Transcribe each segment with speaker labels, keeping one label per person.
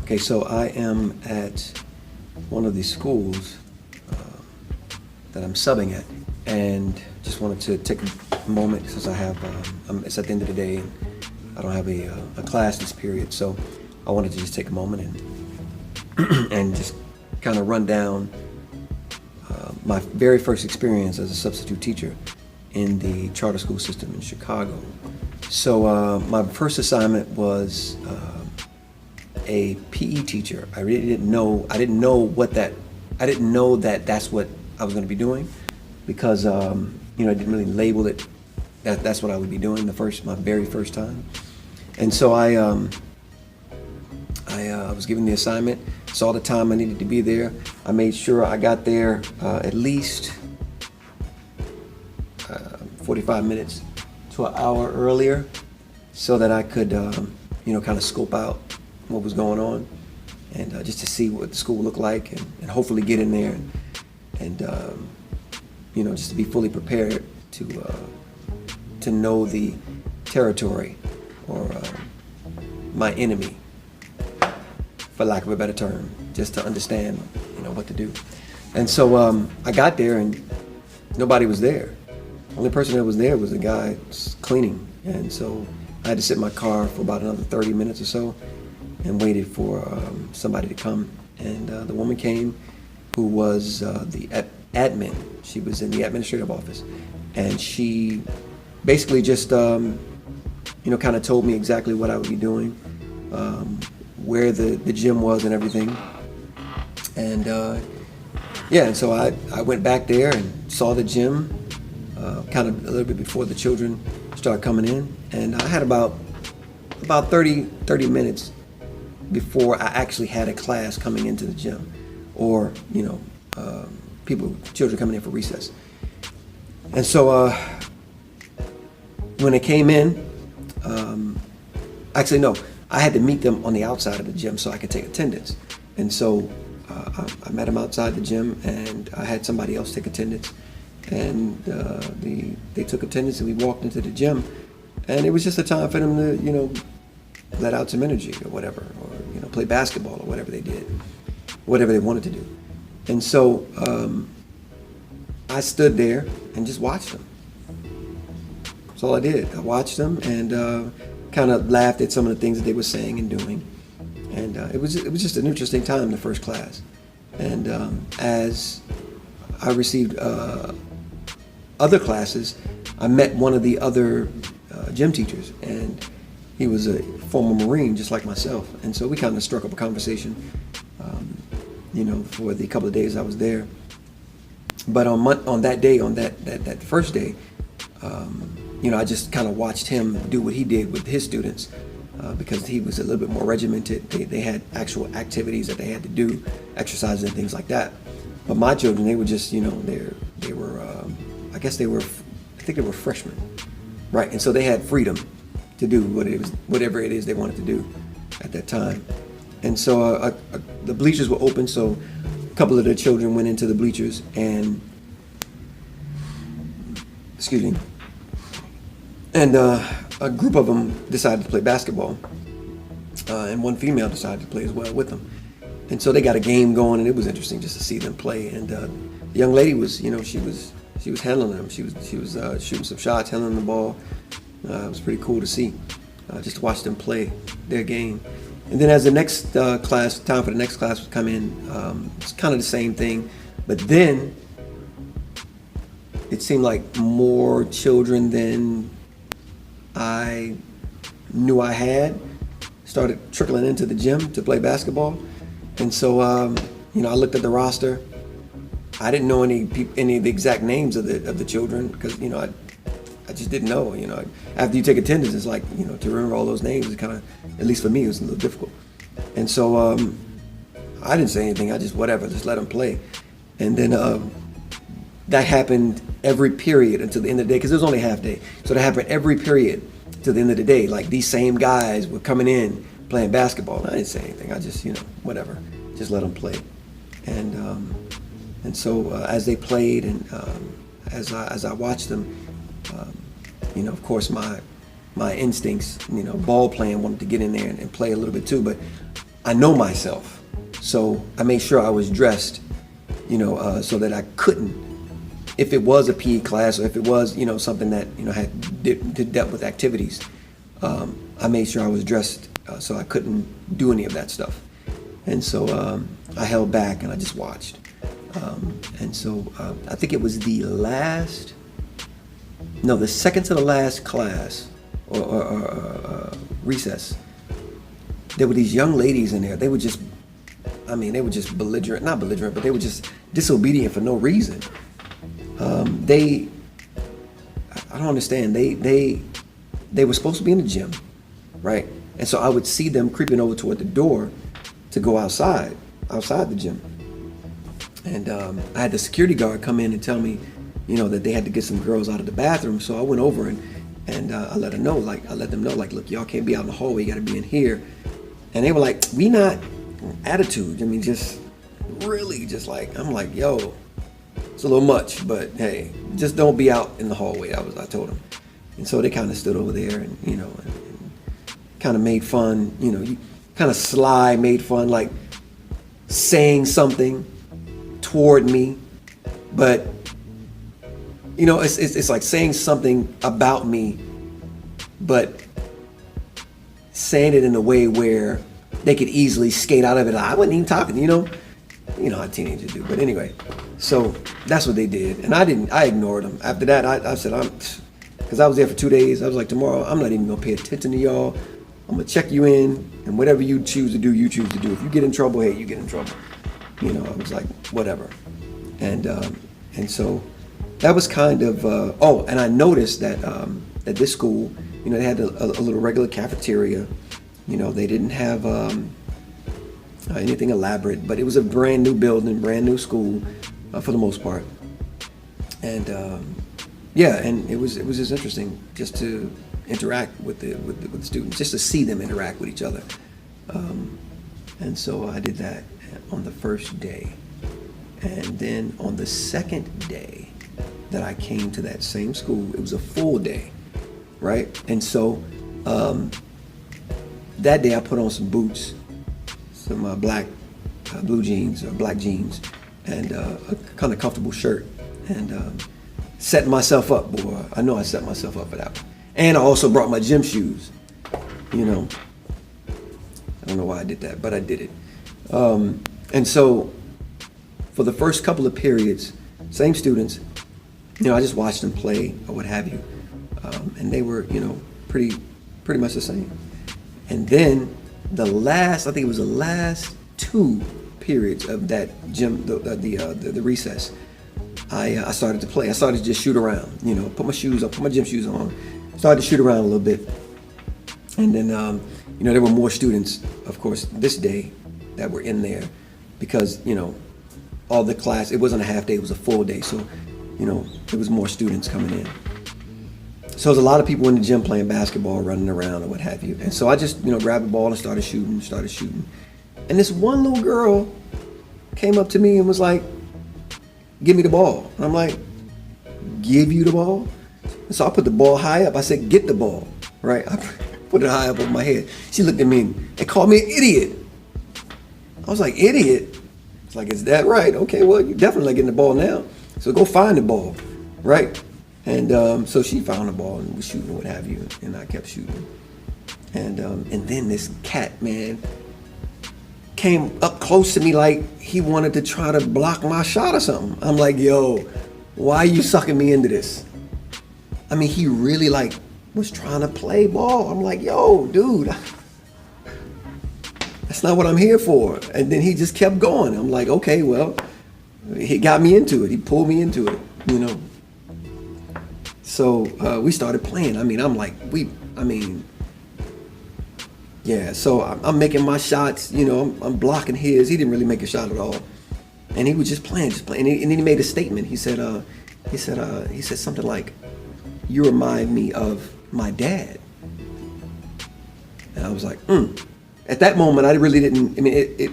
Speaker 1: Okay, so I am at one of these schools that I'm subbing at, and just wanted to take a moment since I have, it's at the end of the day, and I don't have a class this period, so I wanted to just take a moment and just kind of run down my very first experience as a substitute teacher in the charter school system in Chicago. So my first assignment was a PE teacher. I didn't know that that's what I was going to be doing, because I didn't really label it that's what I would be doing my very first time. And so I was given the assignment, saw the time I needed to be there. I made sure I got there at least 45 minutes to an hour earlier, so that I could kind of scope out what was going on, and just to see what the school looked like, and hopefully get in there and just to be fully prepared to know the territory, or my enemy, for lack of a better term, just to understand what to do. And so I got there and nobody was there. The only person that was there was the guy cleaning, and so I had to sit in my car for about another 30 minutes or so and waited for somebody to come. And the woman came, who was the admin. She was in the administrative office, and she basically just kind of told me exactly what I would be doing, where the gym was and everything. And and so I went back there and saw the gym kind of a little bit before the children started coming in, and I had about 30 minutes before I actually had a class coming into the gym, or children coming in for recess. And so when they came in, actually no, I had to meet them on the outside of the gym so I could take attendance. And so I met them outside the gym, and I had somebody else take attendance, and they took attendance, and we walked into the gym, and it was just a time for them to let out some energy or whatever, or play basketball or whatever they did, whatever they wanted to do. And so I stood there and just watched them. That's all I did. I watched them and kind of laughed at some of the things that they were saying and doing. And it was just an interesting time, the first class. And as I received other classes, I met one of the other gym teachers, and he was a former Marine just like myself. And so we kind of struck up a conversation, for the couple of days I was there. But on that first day, I just kind of watched him do what he did with his students, because he was a little bit more regimented. They had actual activities that they had to do, exercises and things like that. But my children, they were just, they were, I think they were freshmen, right? And so they had freedom to do whatever it is they wanted to do at that time. And so the bleachers were open, so a couple of the children went into the bleachers, and a group of them decided to play basketball, and one female decided to play as well with them. And so they got a game going, and it was interesting just to see them play. And the young lady was, she was handling them. She was shooting some shots, handling the ball. It was pretty cool to see, just to watch them play their game. And then as the next time for the next class would come in, it's kind of the same thing, but then it seemed like more children than I knew I had started trickling into the gym to play basketball. And so I looked at the roster. I didn't know any of the exact names of the children, because I just didn't know. After you take attendance, it's like to remember all those names. It kind of, at least for me, it was a little difficult. And so I didn't say anything. I just just let them play. And then that happened every period until the end of the day, because it was only half day. So that happened every period till the end of the day. Like, these same guys were coming in playing basketball. And I didn't say anything. I just just let them play. And so as they played, and as I watched them, of course my instincts, ball playing, wanted to get in there and play a little bit too, but I know myself. So I made sure I was dressed, so that I couldn't, if it was a PE class or if it was, something that, had dealt with activities, I made sure I was dressed so I couldn't do any of that stuff. And so I held back and I just watched. And so I think it was the second to the last class or recess. There were these young ladies in there. They were just belligerent, not belligerent, but they were just disobedient for no reason. I don't understand. They were supposed to be in the gym, right? And so I would see them creeping over toward the door to go outside the gym. And I had the security guard come in and tell me, that they had to get some girls out of the bathroom. So I went over and I let them know, look, y'all can't be out in the hallway. You got to be in here. And they were like, we not attitude. Just really just like, I'm like, yo, it's a little much, but hey, just don't be out in the hallway. I told them. And so they kind of stood over there and kind of made fun, kind of sly, made fun, like saying something toward me, but it's like saying something about me, but saying it in a way where they could easily skate out of it. I wasn't even talking, how teenagers do. But anyway, so that's what they did, and I ignored them. After that, I said, because I was there for 2 days. I was like, tomorrow I'm not even gonna pay attention to y'all. I'm gonna check you in, and whatever you choose to do, you choose to do. If you get in trouble, hey, you get in trouble. I was like, whatever. And so that was kind of, and I noticed that at this school, they had a little regular cafeteria. They didn't have anything elaborate, but it was a brand new building, brand new school for the most part. And and it was just interesting just to interact with the students, just to see them interact with each other. And so I did that on the first day. And then on the second day that I came to that same school, it was a full day, right? And so that day I put on some boots, some black blue jeans or black jeans, and a kind of comfortable shirt, and setting myself up, boy. I know I set myself up for that one. And I also brought my gym shoes. I don't know why I did that, but I did it. And so for the first couple of periods, same students, I just watched them play or what have you. And they were, pretty much the same. And then I think it was the last 2 periods of that gym, the recess, I started to play. I started to just shoot around, put my shoes on, put my gym shoes on, started to shoot around a little bit. And then, there were more students, of course, this day that were in there because, all the class, it wasn't a half day, it was a full day. So, there was more students coming in. So there's a lot of people in the gym playing basketball, running around or what have you. And so I just, grabbed the ball and started shooting. And this one little girl came up to me and was like, give me the ball. And I'm like, give you the ball? And so I put the ball high up. I said, get the ball, right? I put it high up over my head. She looked at me and called me an idiot. I was like, idiot? It's like, is that right? Okay, well, you're definitely getting the ball now. So go find the ball, right? And so she found the ball and was shooting, what have you, and I kept shooting. And then this cat, man, came up close to me like he wanted to try to block my shot or something. I'm like, yo, why are you sucking me into this? I mean, he really was trying to play ball. I'm like, yo, dude, that's not what I'm here for. And then he just kept going. I'm like, okay, well, he got me into it. He pulled me into it, So we started playing. So I'm making my shots, I'm blocking his. He didn't really make a shot at all. And he was just playing. And then he made a statement. He said something like, you remind me of my dad. And I was like, At that moment, I really didn't, it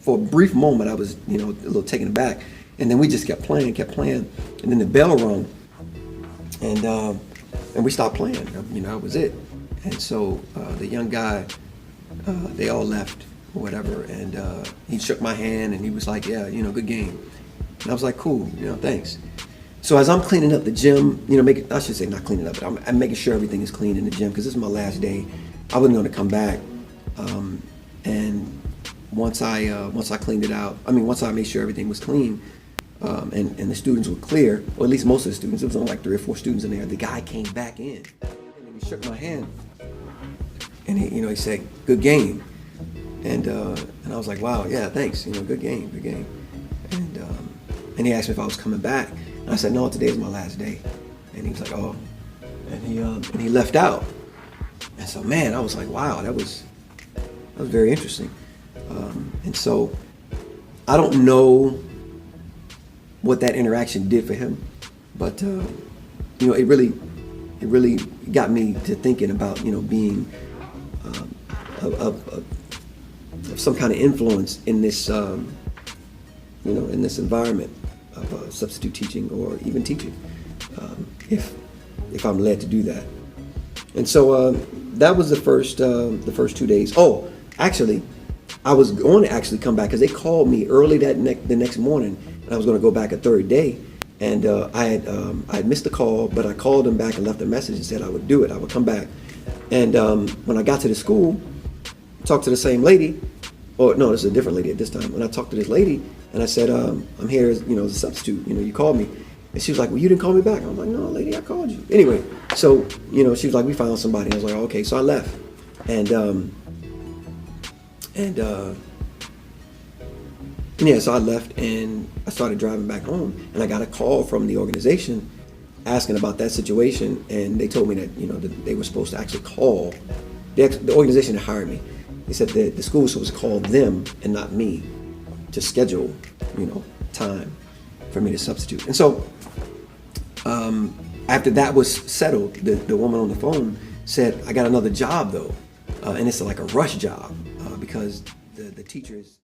Speaker 1: for a brief moment, I was, a little taken aback. And then we just kept playing. And then the bell rung. And we stopped playing. That was it. And so the young guy, they all left. or whatever, and he shook my hand and he was like, yeah, good game. And I was like, cool, thanks. So as I'm cleaning up the gym, I should say not cleaning up, but I'm making sure everything is clean in the gym because this is my last day. I wasn't going to come back, and once I cleaned it out, once I made sure everything was clean, and the students were clear, or at least most of the students, there was only like 3 or 4 students in there. The guy came back in and he shook my hand, and he said, "Good game," and I was like, "Wow, yeah, thanks, good game." And he asked me if I was coming back. And I said, no, today is my last day. And he was like, oh. And he left out. And so, man, I was like, wow, that was very interesting. And so I don't know what that interaction did for him, but it really got me to thinking about being of some kind of influence in this in this environment of substitute teaching or even teaching, if I'm led to do that. And so that was the first 2 days. Oh, actually, I was going to actually come back because they called me early the next morning, and I was going to go back a third day. And I had missed the call, but I called them back and left a message and said I would do it. I would come back. And when I got to the school, talked to the same lady. Oh no, this is a different lady at this time. When I talked to this lady, and I said, I'm here as a substitute. You called me. And she was like, well, you didn't call me back. I was like, no, lady, I called you. Anyway, so, she was like, we found somebody. I was like, oh, okay. So I left. And so I left and I started driving back home. And I got a call from the organization asking about that situation. And they told me that, that they were supposed to actually call the organization that hired me. They said that the school was supposed to call them and not me to schedule, time for me to substitute. And so after that was settled, the woman on the phone said, I got another job though. And it's like a rush job because the teachers